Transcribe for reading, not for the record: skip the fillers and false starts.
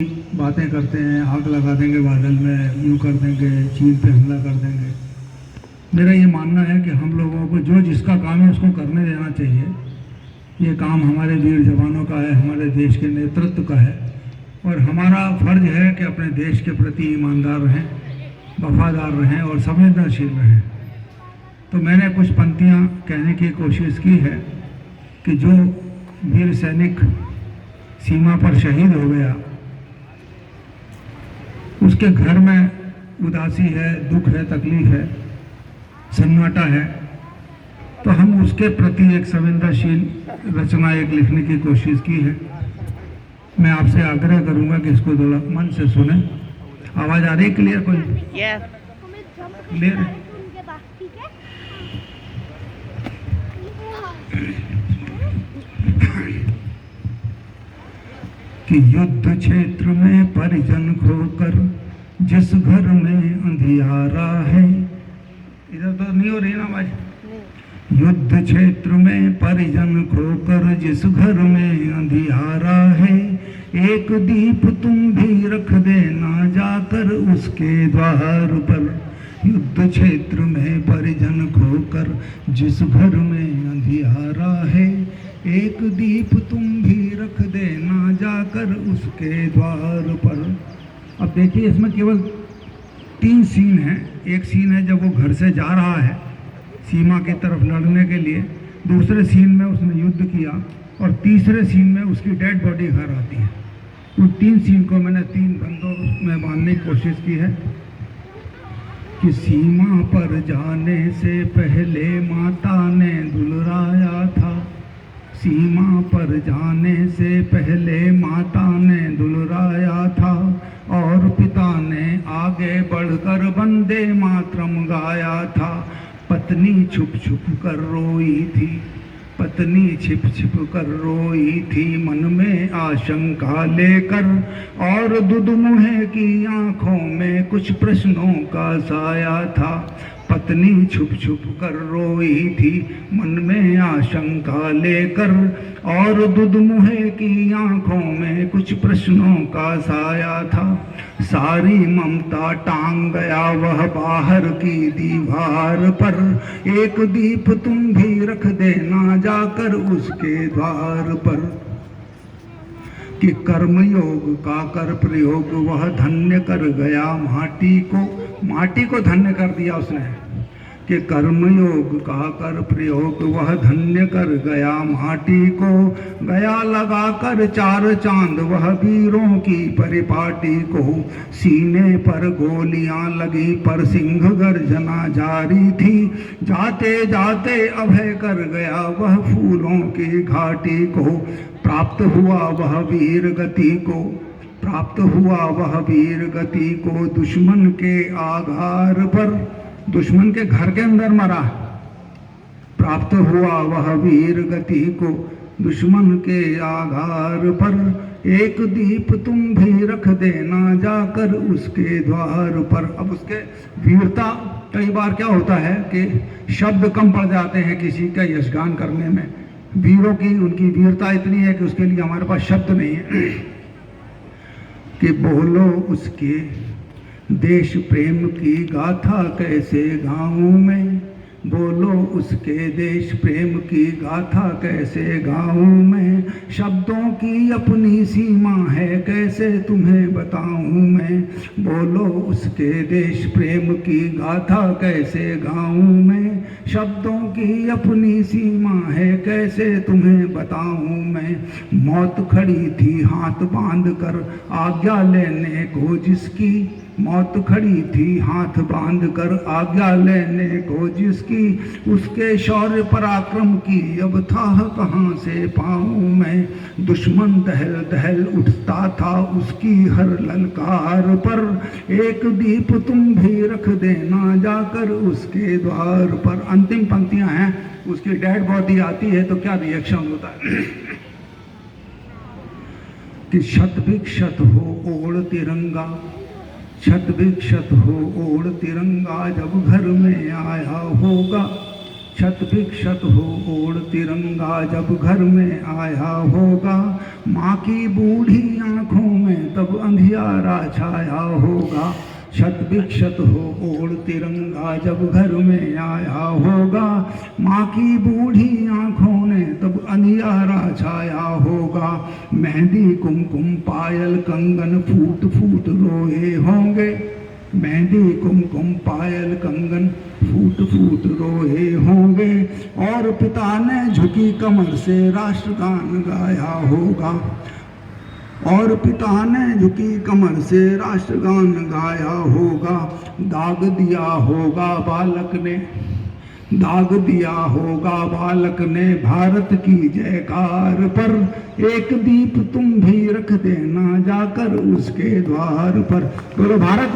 बातें करते हैं, आग लगा देंगे बादल में, यूँ कर देंगे, चीन पे हमला कर देंगे। मेरा ये मानना है कि हम लोगों को जो जिसका काम है उसको करने देना चाहिए। ये काम हमारे वीर जवानों का है, हमारे देश के नेतृत्व का है और हमारा फर्ज है कि अपने देश के प्रति ईमानदार रहें, वफादार रहें और संवेदनशील रहें। तो मैंने कुछ पंक्तियाँ कहने की कोशिश की है कि जो वीर सैनिक सीमा पर शहीद हो गया, उसके घर में उदासी है, दुख है, तकलीफ है, सन्नाटा है, तो हम उसके प्रति एक संवेदनशील रचना एक लिखने की कोशिश की है। मैं आपसे आग्रह करूंगा कि इसको थोड़ा मन से सुने। आवाज़ आ रही क्लियर? कोई क्लियर है? कि युद्ध क्षेत्र में परिजन खोकर जिस घर में अंधियारा है, इधर तो नहीं हो रही ना आवाज। युद्ध क्षेत्र में परिजन खोकर जिस घर में अंधियारा है, एक दीप तुम भी रख देना जाकर उसके द्वार पर। युद्ध क्षेत्र में परिजन खोकर जिस घर में अंधियारा है, एक दीप तुम भी रख देना जाकर उसके द्वार पर। अब देखिए, इसमें केवल 3 सीन हैं। एक सीन है जब वो घर से जा रहा है सीमा की तरफ लड़ने के लिए, दूसरे सीन में उसने युद्ध किया और तीसरे सीन में उसकी डेड बॉडी घर आती है। उन 3 सीन को मैंने 3 बंदों में बांधने की कोशिश की है कि सीमा पर जाने से पहले माता ने दुलराया था, सीमा पर जाने से पहले माता ने दुलराया था और पिता ने आगे बढ़कर वंदे मातरम गाया था। पत्नी छुप छुप कर रोई थी, पत्नी छिप छिप कर रोई थी मन में आशंका लेकर, और दुदमुहे की आंखों में कुछ प्रश्नों का साया था। पत्नी छुप छुप कर रोई थी मन में आशंका लेकर, और दुदमुहे की आंखों में कुछ प्रश्नों का साया था। सारी ममता टांग गया वह बाहर की दीवार पर, एक दीप तुम भी रख देना जाकर उसके द्वार पर। कि कर्मयोग का कर प्रयोग वह धन्य कर गया माटी को, माटी को धन्य कर दिया उसने। कि कर्मयोग का कर प्रयोग वह धन्य कर गया माटी को, गया लगा कर 4 चांद वह वीरों की परिपाटी को। सीने पर गोलियां लगी पर सिंह गर्जना जारी थी, जाते जाते अभय कर गया वह फूलों की घाटी को। प्राप्त हुआ वह वीर गति को, प्राप्त हुआ वह वीर गति को दुश्मन के आघार पर, दुश्मन के घर के अंदर मरा। प्राप्त हुआ वह वीर गति को दुश्मन के आघार पर, एक दीप तुम भी रख देना जाकर उसके द्वार पर। अब उसके वीरता, कई बार क्या होता है कि शब्द कम पड़ जाते हैं किसी का यशगान करने में। वीरों की उनकी वीरता इतनी है कि उसके लिए हमारे पास शब्द नहीं है। कि बोलो उसके देश प्रेम की गाथा कैसे गाऊं मैं, बोलो उसके देश प्रेम की गाथा कैसे गाऊं मैं। शब्दों की अपनी सीमा है कैसे तुम्हें बताऊं मैं, बोलो उसके देश प्रेम की गाथा कैसे गाऊं मैं। शब्दों की अपनी सीमा है कैसे तुम्हें बताऊं मैं। मौत खड़ी थी हाथ बांध कर आज्ञा लेने को जिसकी, मौत खड़ी थी हाथ बांध कर आज्ञा लेने को जिसकी, उसके शौर्य पराक्रम की अब था कहाँ से पाऊं मैं। दुश्मन दहल दहल उठता था उसकी हर ललकार पर, एक दीप तुम भी रख देना जाकर उसके द्वार पर। अंतिम पंक्तियां हैं, उसकी डेड बॉडी आती है तो क्या रिएक्शन होता है। कि शत विक्षत हो ओढ़ तिरंगा, छत विक्षत हो ओढ़ तिरंगा जब घर में आया होगा, शत विक्षत हो ओढ़ तिरंगा जब घर में आया होगा, माँ की बूढ़ी आंखों में तब अंधियारा छाया होगा। शत विक्षत हो ओढ़ तिरंगा जब घर में आया होगा, माँ की बूढ़ी आंखों ने तब अंधियारा छाया होगा। मेहंदी कुमकुम पायल कंगन फूट फूट रोए होंगे, मेहंदी कुमकुम पायल कंगन फूट फूट रोए होंगे। और पिता ने झुकी कमर से राष्ट्रगान गाया होगा, और पिता ने झुकी कमर से राष्ट्रगान गाया होगा। दाग दिया होगा बालक ने, दाग दिया होगा बालक ने भारत की जयकार पर। एक दीप तुम भी रख देना जाकर उसके द्वार पर। बोलो भारत।